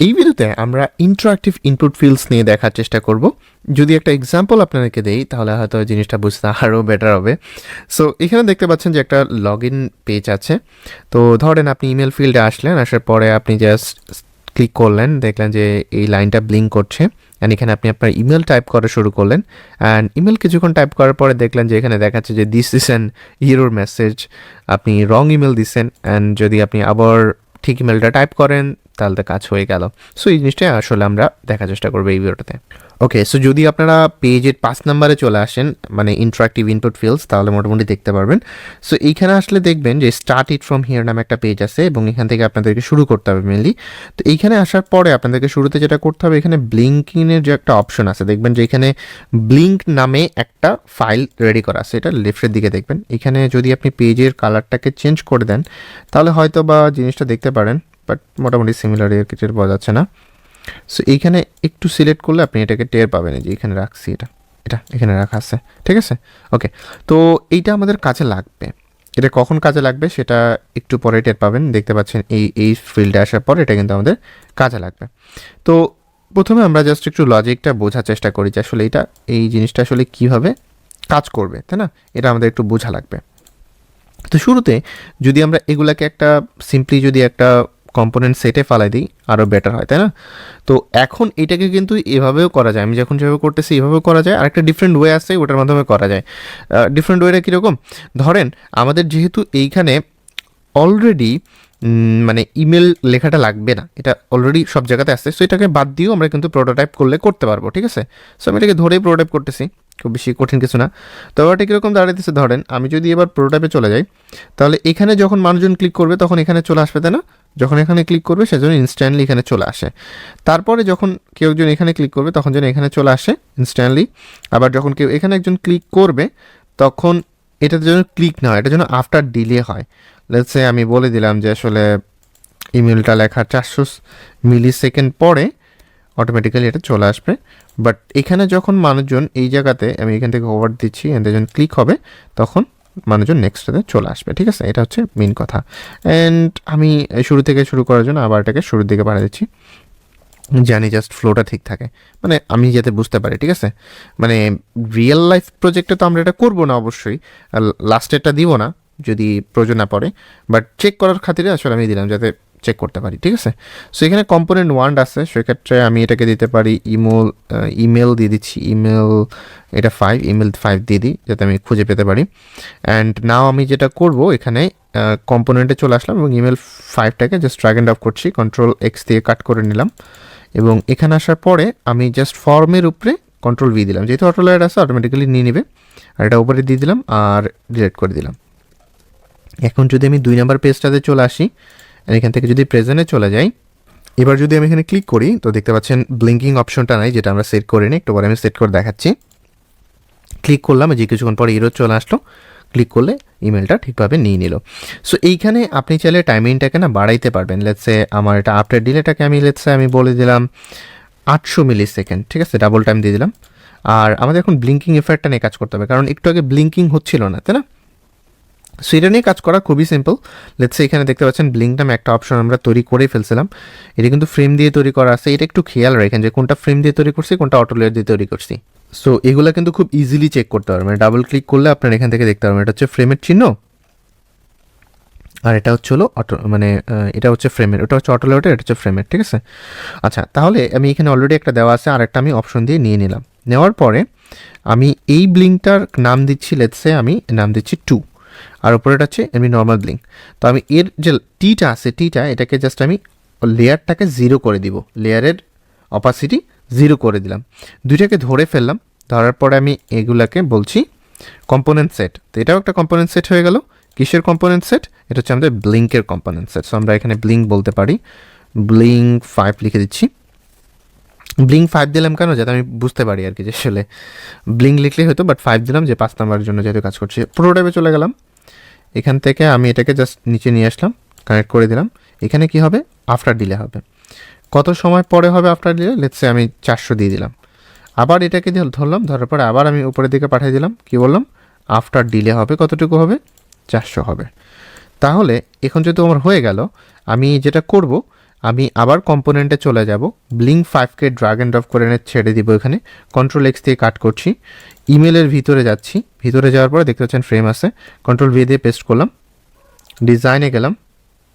এই ভিডিওতে আমরা ইন্টারঅ্যাক্টিভ ইনপুট ফিল্ডস নিয়ে দেখার চেষ্টা করব। যদি একটা এক্সাম্পল আপনাদেরকে দেই তাহলে হয়তো জিনিসটা বুঝতে আরও বেটার হবে। সো এখানে দেখতে পাচ্ছেন যে একটা লগ ইন পেজ আছে। তো ধরেন আপনি ইমেল ফিল্ডে আসলেন, আসার পরে আপনি জাস্ট ক্লিক করলেন, দেখলেন যে এই লাইনটা ব্লিঙ্ক করছে, অ্যান্ড এখানে আপনি আপনার ইমেল টাইপ করা শুরু করলেন। অ্যান্ড ইমেল কিছুক্ষণ টাইপ করার পরে দেখলেন যে এখানে দেখাচ্ছে যে this is an error message, আপনি রং ইমেল দিচ্ছেন। অ্যান্ড যদি আপনি আবার ঠিক ইমেলটা টাইপ করেন তাহলে তো কাজ হয়ে গেল। সো এই জিনিসটা আসলে আমরা দেখার চেষ্টা করবো এই ভিডিওটাতে। ওকে, সো যদি আপনারা পেজের 5 নম্বরে চলে আসেন, মানে ইন্টারঅ্যাক্টিভ ইনপুট ফিল্ডস, তাহলে মোটামুটি দেখতে পারবেন। সো এইখানে আসলে দেখবেন যে স্টার্ট ইট ফ্রম হিয়ার নামে একটা পেজ আছে, এবং এখান থেকে আপনাদেরকে শুরু করতে হবে মেনলি। তো এইখানে আসার পরে আপনাদেরকে শুরুতে যেটা করতে হবে, এখানে ব্লিঙ্কিংয়ের যে একটা অপশন আছে, দেখবেন যে এখানে ব্লিঙ্ক নামে একটা ফাইল রেডি করা আছে, এটা লেফটের দিকে দেখবেন। এখানে যদি আপনি পেজের কালারটাকে চেঞ্জ করে দেন তাহলে হয়তো বা জিনিসটা দেখতে পারেন, বাট মোটামুটি সিমিলার এর কিছু পাওয়া যাচ্ছে না। সো এইখানে একটু সিলেক্ট করলে আপনি এটাকে টের পাবেন, যে এখানে রাখছি, এটা এখানে রাখা আছে, ঠিক আছে। ওকে, তো এইটা আমাদের কাজে লাগবে। এটা কখন কাজে লাগবে সেটা একটু পরে টের পাবেন। দেখতে পাচ্ছেন এই ফিল্ডে আসার পর এটা কিন্তু আমাদের কাজে লাগবে। তো প্রথমে আমরা জাস্ট একটু লজিকটা বোঝার চেষ্টা করি যে আসলে এই জিনিসটা আসলে কীভাবে কাজ করবে, তাই না? এটা আমাদের একটু বোঝা লাগবে। তো শুরুতে যদি আমরা এগুলাকে একটা সিম্পলি যদি একটা কম্পোনেন্ট সেটে ফালাই দিই আরও বেটার হয়, তাই না? তো এখন এটাকে কিন্তু এভাবেও করা যায়, আমি যখন যেভাবে করতেছি এভাবেও করা যায়, আর একটা ডিফারেন্ট ওয়ে আছে ওটার মাধ্যমে করা যায়। ডিফারেন্ট ওয়েটা কীরকম? ধরেন আমাদের যেহেতু এইখানে অলরেডি মানে ইমেল লেখাটা লাগবে না, এটা অলরেডি সব জায়গাতে আসছে, সো এটাকে বাদ দিয়েও আমরা কিন্তু প্রোটোটাইপ করতে পারবো, ঠিক আছে। সো আমি এটাকে ধরেই প্রোটোটাইপ করতেছি, খুব বেশি কঠিন কিছু না। তো এটা কীরকম দাঁড়াইতেছে, ধরেন আমি যদি এবার প্রোটোটাইপে চলে যাই, তাহলে এখানে যখন মানুষজন ক্লিক করবে তখন এখানে চলে আসবে, তাই না? যখন এখানে ক্লিক করবে সেজন্য ইনস্ট্যান্টলি এখানে চলে আসে। তারপরে যখন কেউ একজন এখানে ক্লিক করবে তখন যেন এখানে চলে আসে ইনস্ট্যান্টলি। আবার যখন কেউ এখানে একজন ক্লিক করবে তখন এটার জন্য ক্লিক না হয়, এটা যেন আফটার ডিলে হয়। লেটস সে আমি বলে দিলাম যে আসলে ইমেলটা লেখার 400 মিলি সেকেন্ড পরে অটোমেটিক্যালি এটা চলে আসবে। বাট এখানে যখন মানুষজন এই জায়গাতে আমি এখান থেকে ওভার দিচ্ছি, এখান থেকে যখন ক্লিক হবে তখন মানুষজন নেক্সটটাতে চলে আসবে, ঠিক আছে। এটা হচ্ছে মেন কথা। অ্যান্ড আমি শুরু থেকে শুরু করার জন্য আবার এটাকে শুরুর দিকে বাড়িয়ে দিচ্ছি, জানি জাস্ট ফ্লোটা ঠিক থাকে, মানে আমি যাতে বুঝতে পারি, ঠিক আছে। মানে রিয়েল লাইফ প্রজেক্টে তো আমরা এটা করবো না অবশ্যই, লাস্টেরটা দিব না যদি প্রয়োজন না পড়ে, বাট চেক করার খাতিরে আসলে আমি দিলাম যাতে চেক করতে পারি, ঠিক আছে। সো এখানে কম্পোনেন্ট 1 আছে, সেক্ষেত্রে আমি এটাকে দিতে পারি ইমেল দিয়ে দিচ্ছি, এটা 5 ইমেল 5 দিয়ে দিই যাতে আমি খুঁজে পেতে পারি। অ্যান্ড নাও আমি যেটা করব, এখানে কম্পোনেন্টে চলে আসলাম এবং ইমেল 5টাকে জাস্ট ড্র্যাগ অ্যান্ড ড্রপ করছি, Ctrl+X দিয়ে কাট করে নিলাম। এবং এখানে আসার পরে আমি জাস্ট ফর্মের উপরে Ctrl+V দিলাম, যেহেতু অটো লেয়ার আছে অটোমেটিক্যালি নিয়ে নেবে, আর এটা উপরে দিয়ে দিলাম আর ডিলিট করে দিলাম। এখন যদি আমি 2 নম্বর পেজটাতে চলে আসি, এখান থেকে যদি প্রেজেন্টে চলে যাই, এবার যদি আমি এখানে ক্লিক করি তো দেখতে পাচ্ছেন ব্লিঙ্কিং অপশনটা নাই, যেটা আমরা সেট করে নিই, একটু পরে আমি সেট করে দেখাচ্ছি। ক্লিক করলাম, যে কিছুক্ষণ পরে ইরর চলে আসলো, ক্লিক করলে ইমেলটা ঠিকভাবে নিয়ে নিল। সো এইখানে আপনি চাইলে টাইমিংটাকে না বাড়াইতে পারবেন। লেটসে আমার এটা আফটার ডিলেটাকে আমি বলে দিলাম 800 মিলি সেকেন্ড, ঠিক আছে, ডাবল টাইম দিয়ে দিলাম। আর আমাদের এখন ব্লিঙ্কিং এফেক্টটা নিয়ে কাজ করতে হবে, কারণ একটু আগে ব্লিঙ্কিং হচ্ছিল না, তাই না? সো এটা নিয়ে কাজ করা খুবই সিম্পল। লেটসে এখানে দেখতে পাচ্ছেন ব্লিঙ্ক নামে একটা অপশন আমরা তৈরি করেই ফেলছিলাম। এটা কিন্তু ফ্রেম দিয়ে তৈরি করা আছে, এটা একটু খেয়াল রাখেন যে কোনটা ফ্রেম দিয়ে তৈরি করছি, কোনটা অটো লেয়ার দিয়ে তৈরি করছি। সো এগুলো কিন্তু খুব ইজিলি চেক করতে পারবেন, মানে ডাবল ক্লিক করলে আপনার এখান থেকে দেখতে পারবেন এটা হচ্ছে ফ্রেমের চিহ্ন, আর এটা হচ্ছে এটা হচ্ছে ফ্রেমের, ওটা হচ্ছে অটো লেয়ারটা, এটা হচ্ছে ফ্রেমের, ঠিক আছে। আচ্ছা, তাহলে আমি এখানে অলরেডি একটা দেওয়া আছে, আর একটা আমি অপশন দিয়ে নিয়ে নিলাম। নেওয়ার পরে আমি এই ব্লিঙ্কটার নাম দিচ্ছি, লেটসে আমি নাম দিচ্ছি 2, আর উপরে এটা হচ্ছে এমনি নর্মাল ব্লিঙ্ক। তো আমি এর যে টিটা আছে, এটাকে জাস্ট আমি লেয়ারটাকে 0 করে দিব, লেয়ারের অপাসিটি 0 করে দিলাম, দুইটাকে ধরে ফেললাম। ধরার পরে আমি এগুলাকে বলছি কম্পোনেন্ট সেট। তো এটাও একটা কম্পোনেন্ট সেট হয়ে গেল। কিসের কম্পোনেন্ট সেট? এটা হচ্ছে আমাদের ব্লিঙ্কের কম্পোনেন্ট সেট। সো আমরা এখানে ব্লিঙ্ক বলতে পারি, ব্লিঙ্ক 5 লিখে দিচ্ছি। ব্লিঙ্ক 5 দিলাম কেন? যাতে আমি বুঝতে পারি আর কি, যে আসলে ব্লিঙ্ক লিখলেই হতো, বাট 5 দিলাম যে 5 নাম্বারের জন্য যেহেতু কাজ করছি। প্রোটোটাইপে চলে গেলাম, এখান থেকে আমি এটাকে জাস্ট নিচে নিয়ে আসলাম, কানেক্ট করে দিলাম। এখানে কি হবে? আফটার ডিলে হবে। কত সময় পরে হবে আফটার ডিলে? লেটসে আমি 400 দিয়ে দিলাম। আবার এটাকে ধরলাম, ধরার পরে আবার আমি উপরের দিকে পাঠিয়ে দিলাম, কি বললাম? আফটার ডিলে হবে কতটুকু হবে? 400 হবে। তাহলে এখন যেহেতু আমার হয়ে গেল, আমি যেটা করব, আমি আবার কম্পোনেন্টে চলে যাব, ব্লিঙ্ক 5কে ড্রাগ অ্যান্ড ড্রপ করে এনে ছেড়ে দিব এখানে, কন্ট্রোল এক্স দিয়ে কাট করছি, ইমেলের ভিতরে যাচ্ছি, ভিতরে যাওয়ার পরে দেখতে পাচ্ছেন ফ্রেম আছে, কন্ট্রোল ভি দিয়ে পেস্ট করলাম, ডিজাইনে গেলাম।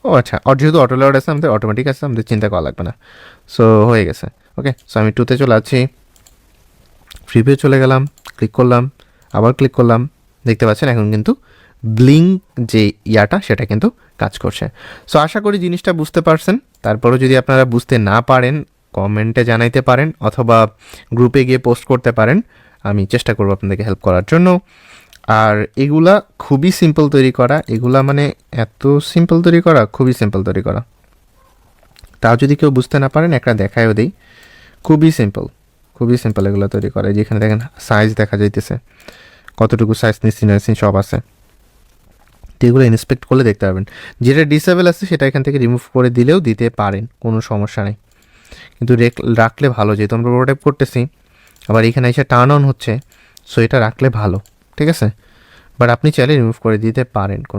ও আচ্ছা, আর যেহেতু অটো লোড আছে আমাদের অটোমেটিক আছে, আমাদের চিন্তা করা লাগবে না। সো হয়ে গেছে। ওকে, সো আমি 2তে চলে আসছি, প্রিভিউ চলে গেলাম, ক্লিক করলাম, আবার ক্লিক করলাম, দেখতে পাচ্ছেন এখন কিন্তু ব্লিঙ্ক যে ইয়াটা সেটা কিন্তু কাজ করছে। সো আশা করি জিনিসটা বুঝতে পারছেন। তারপরেও যদি আপনারা বুঝতে না পারেন কমেন্টে জানাইতে পারেন অথবা গ্রুপে গিয়ে পোস্ট করতে পারেন, আমি চেষ্টা করবো আপনাদেরকে হেল্প করার জন্য। আর এগুলা খুবই সিম্পল তৈরি করা, এগুলা মানে এত সিম্পল তৈরি করা, খুবই সিম্পল তৈরি করা। তাও যদি কেউ বুঝতে না পারেন একটা দেখায়ও দিই, খুবই সিম্পল, খুবই সিম্পল এগুলো তৈরি করে। যেখানে দেখেন সাইজ দেখা যাইতেছে, কতটুকু সাইজ নিচ্ছি না সব আছে, তো এগুলো ইন্সপেক্ট করলে দেখতে পারবেন। যেটা ডিসেবল আছে সেটা এখান থেকে রিমুভ করে দিলেও দিতে পারেন, কোনো সমস্যা নেই, কিন্তু রাখলে ভালো, যেহেতু আমরা প্রোটোটাইপ করতেছি, আবার এখানে এসে টার্ন অন হচ্ছে, সো এটা রাখলে ভালো, ঠিক আছে। বাট আপনি চাইলে রিমুভ করে দিতে পারেন, কোনো